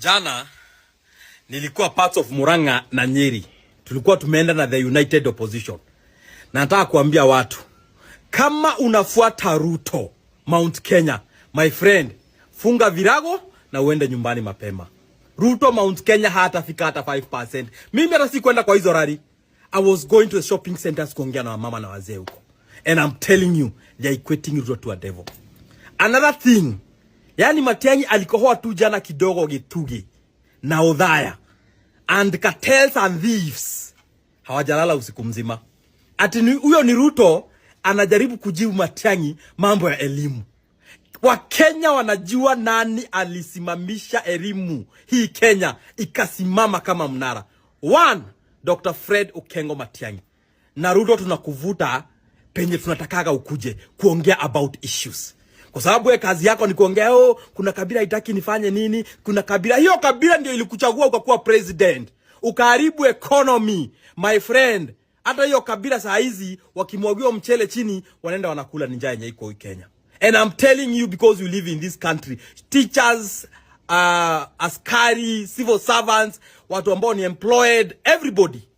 Jana nilikuwa parts of Murang'a na Nyeri. Tulikuwa tumeenda na the United Opposition. Na nataka kuambia watu, kama unafuata Ruto Mount Kenya, my friend, funga virago na uende nyumbani mapema. Ruto Mount Kenya hatafika hata 5%. Mimi hata sikwenda kwa hizo rally. I was going to the shopping centers kuongea na mama na wazee huko. And I'm telling you, they are equating Ruto to a devil. Another thing, yani Matiang'i alikohoa tu jana kidogo Gitugi na Othaya and cartels and thieves hawajalala usiku mzima. Ati huyo ni Ruto anajaribu kujibu Matiang'i mambo ya elimu. Wakenya wanajua nani alisimamisha elimu hii Kenya ikasimama kama mnara. One, Dr. Fred Okengo Matiang'i. Na Ruto tunakuvuta penye tunatakaga ukuje kuongea about issues. Kwa sababu we kazi yako ni kuongea kuna kabila haitaki nifanye nini, kuna kabila, hiyo kabila ndio ilikuchagua ukakuwa president. Ukaharibu economy, my friend. Hata hiyo kabila saa hizi wakimwagiwa mchele chini wanaenda wanakula njaa yenye iko Kenya. And I'm telling you, because you live in this country, teachers, askari, civil servants, watu ambao ni employed, everybody,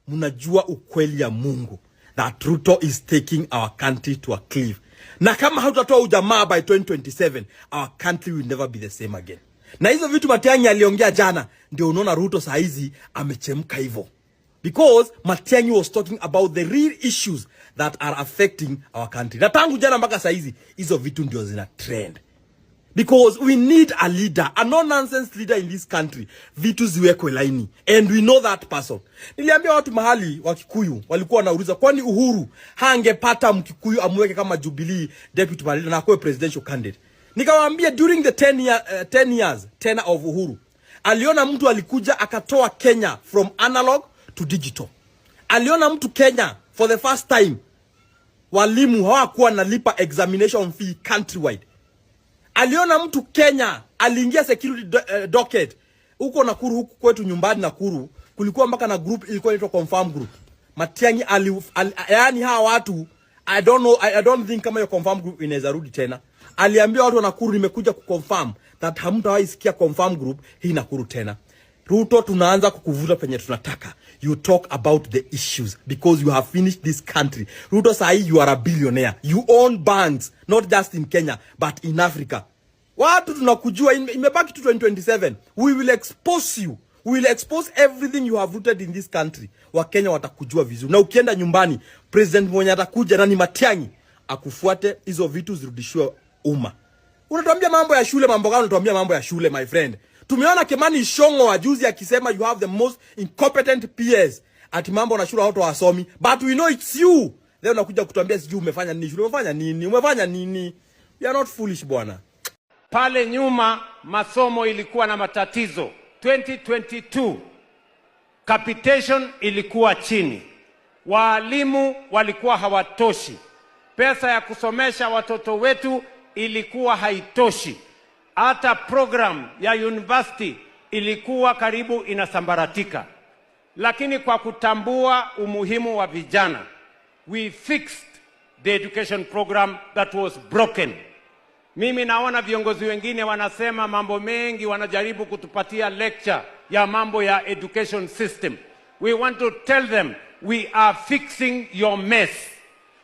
mnajua ukweli ya Mungu that Ruto is taking our country to a cliff. Na kama hatutatoa ujamaa by 2027, our country will never be the same again. Na hizo vitu Matiang'i aliongea jana, ndio unaona Ruto saa hizi amechemka hivyo. Because Matiang'i was talking about the real issues that are affecting our country. Na tangu jana mpaka saa hizi, hizo vitu ndio zina trend. Because we need a leader, a no-nonsense leader in this country. Vitu ziwekwe laini. And we know that person. Niliambia watu mahali wa Kikuyu, walikuwa wanauliza, kwani Uhuru hangepata Mkikuyu amweke kama Jubilee deputy leader na akuwe presidential candidate? Nikawaambia during the 10 years tenure of Uhuru, aliona mtu alikuja akatoa Kenya from analog to digital. Aliona mtu Kenya for the first time walimu hawakuwa nalipa examination fee countrywide. Aliona mtu Kenya aliingia security docket huko Nakuru, huko kwetu nyumbani Nakuru kulikuwa mpaka na group ilikuwa inaitwa confirm group. Matiang'i yani hawa watu I don't think kama hiyo confirm group inaweza rudi tena. Aliambia watu wa Nakuru, nimekuja kuconfirm that hamtawahi sikia confirm group hii Nakuru tena. Ruto, tunaanza kukuvuta penye tunataka. You talk about the issues because you have finished this country. Ruto, sahi you are a billionaire. You own banks, not just in Kenya, but in Africa. Watu tunakujua, imebaki to 2027. We will expose you. We will expose everything you have rooted in this country. Wakenya watakujua vizuri. Na ukienda nyumbani, president mwenye atakuja na ni Matiang'i, akufuate hizo vitu zirudishwe umma. Unatuambia mambo ya shule, mambo gani unatuambia mambo ya shule, my friend? Tumeona Kimani Ichung'wah juzi akisema you have the most incompetent peers. Ati mambo na shule watu wasomi. But we know it's you. Leo unakuja kutuambia sijui umefanya nini. Shule umefanya nini? Umefanya nini? You are not foolish bwana. Pale nyuma masomo ilikuwa na matatizo. 2022 capitation ilikuwa chini. Walimu walikuwa hawatoshi. Pesa ya kusomesha watoto wetu ilikuwa haitoshi. Hata program ya university ilikuwa karibu inasambaratika. Lakini kwa kutambua umuhimu wa vijana, we fixed the education program that was broken. Mimi naona viongozi wengine wanasema mambo mengi, wanajaribu kutupatia lecture ya mambo ya education system. We want to tell them, we are fixing your mess.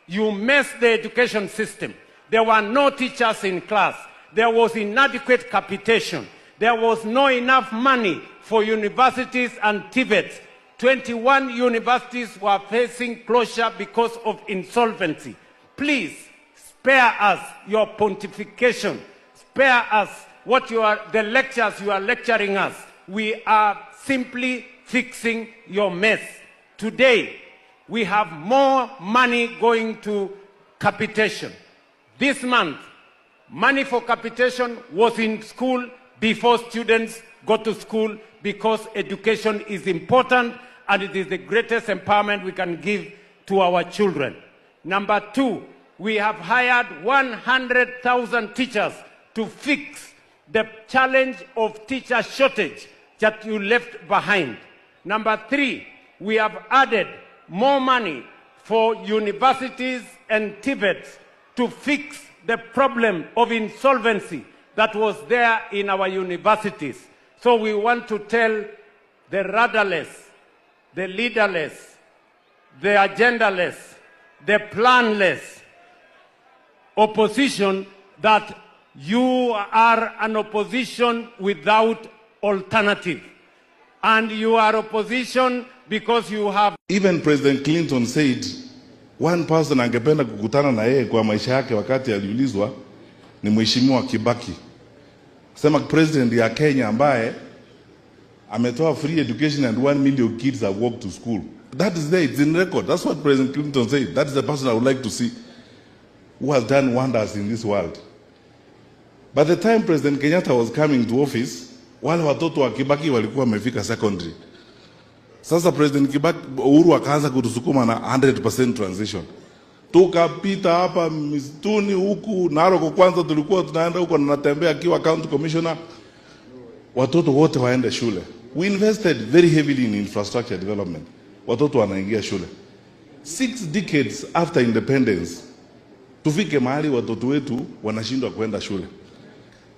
You messed the education system. There were no teachers in class. There was inadequate capitation. There was no enough money for universities and TVETs. 21 universities were facing closure because of insolvency. Please, spare us your pontification. Spare us the lectures you are lecturing us. We are simply fixing your mess. Today, we have more money going to capitation. This month, money for capitation was in school before students go to school, because education is important and it is the greatest empowerment we can give to our children. Number two, we have hired 100,000 teachers to fix the challenge of teacher shortage that you left behind. Number three, we have added more money for universities and TVETs to fix the problem of insolvency that was there in our universities. So we want to tell the rudderless, the leaderless, the agendaless, the planless opposition that you are an opposition without alternative. And you are opposition because you have... Even President Clinton said, one person angependa kukutana na yeye kwa maisha yake wakati aliulizwa ni Mheshimiwa Kibaki. Sema president ya Kenya ambaye ametoa free education and 1 million kids have walked to school. That is there, it's in record. That's what President Clinton said. That is the person I would like to see who has done wonders in this world. By the time President Kenyatta was coming to office, wale watoto wa Kibaki walikuwa wamefika secondary. Sasa President Kibaki Uhuru akaanza kutusukuma na 100% transition. Tukapita hapa msituni huku Narok kwanza tulikuwa tunaenda huko na natembea akiwa county commissioner, watoto wote waende shule. We invested very heavily in infrastructure development. Watoto wanaingia shule. 6 decades after independence, tufike mahali watoto wetu wanashindwa kwenda shule.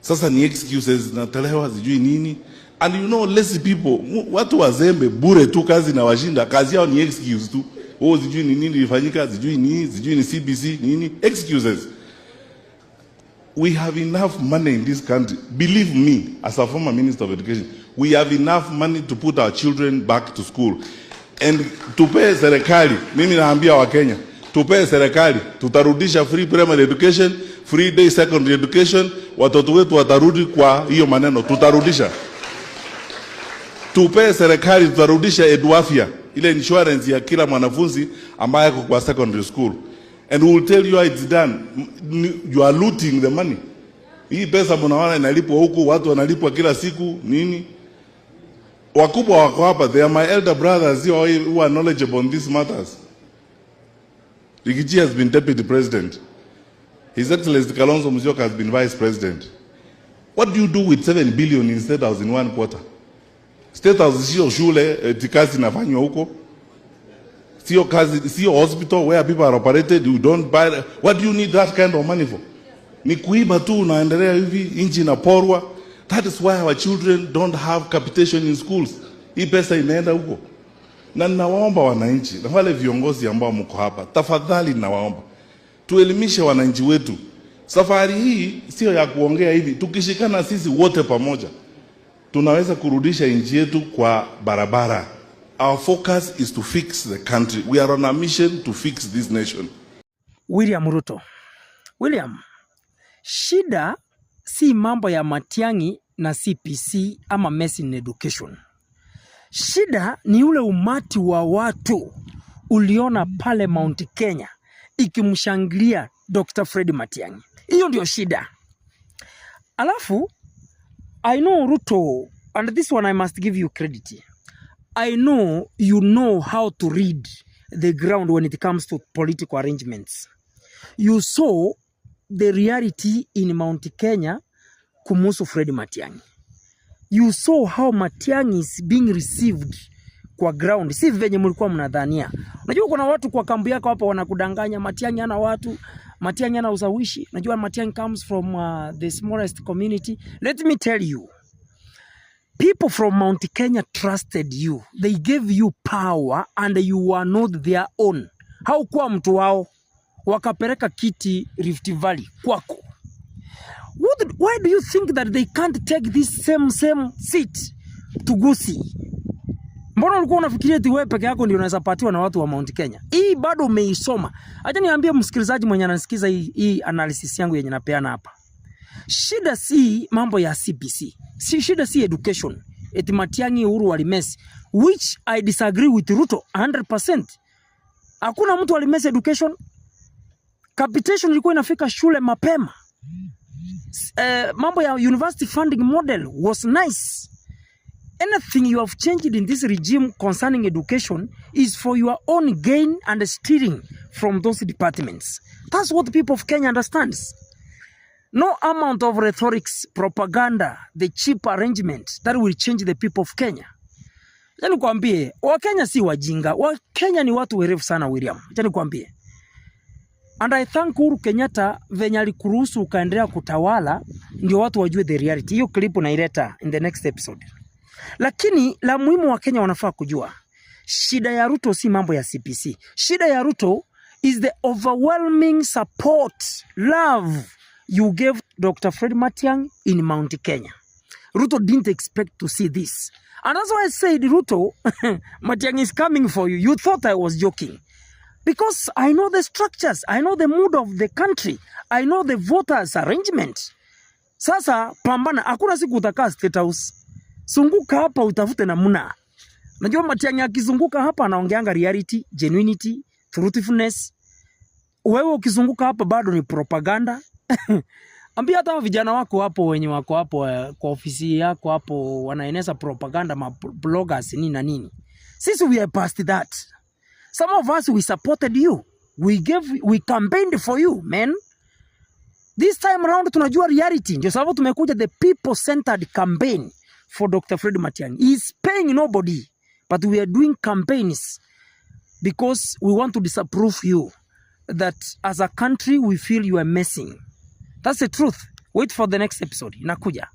Sasa ni excuses natalewa sijui nini. And you know, lazy people, watu wazembe bure tu kazi na washinda, kazi yao ni excuse tu. Oh, sijui ni nini ilifanyika, sijui ni CBC nini, excuses. We have enough money in this country. Believe me, as a former Minister of Education, we have enough money to put our children back to school. And tupe serikali, mimi naambia wa Kenya, tupe serikali, tutarudisha free primary education, free day secondary education, watoto wetu watarudi kwa hiyo maneno, tutarudisha. Tupe serikali, tutarudisha Eduafia, ile insurance ya kila mwanafunzi ambaye yuko kwa secondary school. And we will tell you how it's done. You are looting the money. Hii pesa mnaona inalipwa huku, watu wanalipwa kila siku, nini? Wakubwa wako hapa, they are my elder brothers who are knowledgeable on these matters. Rigiji has been deputy president. His Excellency Kalonzo Musyoka has been vice president. What do you do with 7 billion in State House in 1 quarter? State House sio shule, kazi inafanywa huko. Sio kazi, sio hospital where people are operated. You don't buy. What do you need that kind of money for? Ni kuiba tu unaendelea hivi, inchi inaporwa. That is why our children don't have capitation in schools. Hii pesa inaenda huko. Na ninawaomba wananchi, na wale viongozi ambao mko hapa, tafadhali ninawaomba tuelimishe wananchi wetu. Safari hii sio ya kuongea hivi. Tukishikana sisi wote pamoja, tunaweza kurudisha nchi yetu kwa barabara. Our focus is to fix the country. We are on a mission to fix this nation. William Ruto. William, shida si mambo ya Matiang'i na CPC ama mess in education. Shida ni ule umati wa watu uliona pale Mount Kenya ikimshangilia Dr. Fred Matiang'i. Hiyo ndio shida. Alafu, I know Ruto, and this one I must give you credit. I know you know how to read the ground when it comes to political arrangements. You saw the reality in Mount Kenya kumuhusu Fred Matiang'i. You saw how Matiang'i is being received kwa ground. Si venye mlikuwa mnadhania. Unajua kuna watu kwa kambi yako hapa wanakudanganya Matiang'i ana watu, Matiang'i ana usawishi. Unajua Matiang'i comes from the smallest community. Let me tell you. People from Mount Kenya trusted you. They gave you power and you were not their own. Haukuwa mtu wao. Wakapeleka kiti Rift Valley kwako. Why do you think that they can't take this same seat to Gusii? Mbona ulikuwa unafikiria eti wewe peke yako ndio unaweza patiwa na watu wa Mount Kenya? Hii bado umeisoma. Acha niambie msikilizaji mwenye anasikiza hii analysis yangu yenye napeana hapa. Shida si mambo ya CBC. Shida si education. Eti Matiang'i Uhuru walimesi. Which I disagree with Ruto 100%. Hakuna mtu walimesi education. Capitation ilikuwa inafika shule mapema. Mambo ya university funding model was nice. Anything you have changed in this regime concerning education is for your own gain and stealing from those departments. That's what people of Kenya understands. No amount of rhetorics, propaganda, the cheap arrangement that will change the people of Kenya. Jani kuambie, Wakenya si wajinga. Wakenya ni watu werevu sana, William. Jani kuambie. And I thank Uhuru Kenyatta venye alikuruhusu ukaendelea kutawala ndio watu wajue the reality. Hiyo klipu naileta in the next episode. Lakini la muhimu wa Kenya wanafaa kujua, shida ya Ruto si mambo ya CPC. Shida ya Ruto is the overwhelming support, love you gave Dr. Fred Matiang'i in Mount Kenya. Ruto didn't expect to see this. And that's why I said, Ruto, Matiang'i is coming for you. You thought I was joking. Because I know the structures. I know the mood of the country. I know the voters arrangement. Sasa, pambana. Hakuna siku utakaa State House. Sunguka hapa utafute namna. Najua Matiang'i akizunguka hapa anaongeanga reality, genuinity, truthfulness. Wewe ukizunguka hapa bado ni propaganda. Ambia hata vijana wako hapo wenye wako hapo kwa ofisi yako hapo wanaeneza propaganda, ma bloggers nini na nini. Sisi we are past that. Some of us we supported you. We campaigned for you, man. This time around tunajua reality. Ndio sababu tumekuja the people centered campaign for Dr. Fred Matiang'i. He is paying nobody, but we are doing campaigns because we want to disapprove you that as a country we feel you are messing. That's the truth. Wait for the next episode. Inakuja.